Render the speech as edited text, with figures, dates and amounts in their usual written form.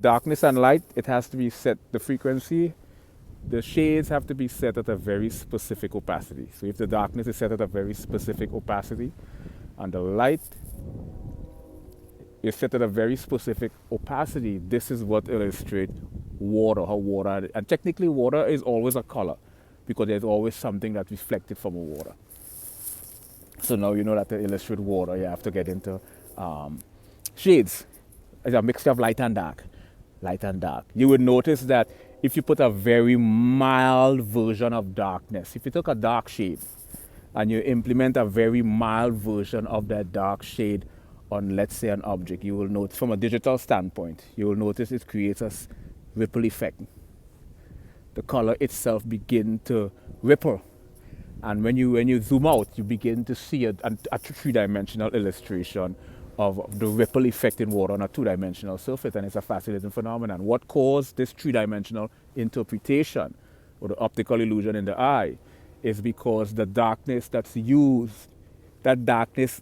Darkness and light, it has to be set, the frequency, the shades have to be set at a very specific opacity. So if the darkness is set at a very specific opacity and the light is set at a very specific opacity, this is what illustrates water, how water, and technically water is always a color because there's always something that's reflected from a water. So now you know that to illustrate water, you have to get into shades. It's a mixture of light and dark. Light and dark. You would notice that if you put a very mild version of darkness, if you took a dark shade and you implement a very mild version of that dark shade on, let's say, an object, you will notice from a digital standpoint, you will notice it creates a ripple effect. The color itself begins to ripple. And when you zoom out, you begin to see a three-dimensional illustration of the ripple effect in water on a two-dimensional surface, and it's a fascinating phenomenon. What caused this three-dimensional interpretation or the optical illusion in the eye is because the darkness that's used, that darkness